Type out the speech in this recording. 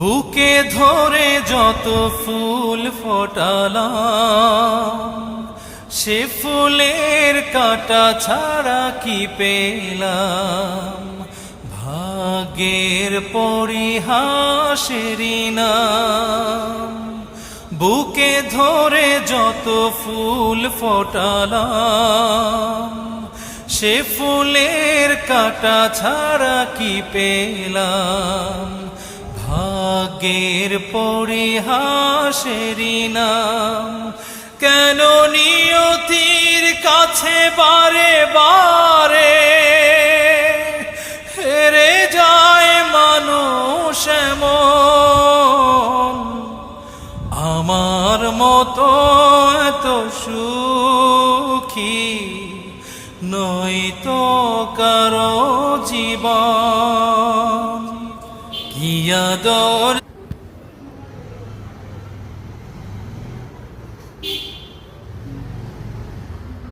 বুকে ধরে যত ফুল ফোটালাম, সে ফুলের কাঁটা ছাড়া কি পেলাম। ভাগ্যের পরিহাসেরই নাম। বুকে ধরে যত ফুল ফোটালাম, সে ফুলের কাঁটা ছাড়া কি পেলাম। ভাগ্যের পরিহাসেরই নাম। কেন নিয়তির কাছে বারে বারে হেরে যায় মানুষ এমন। আমার মতো এত সুখী নয়তো কারো জীবন। কি আদর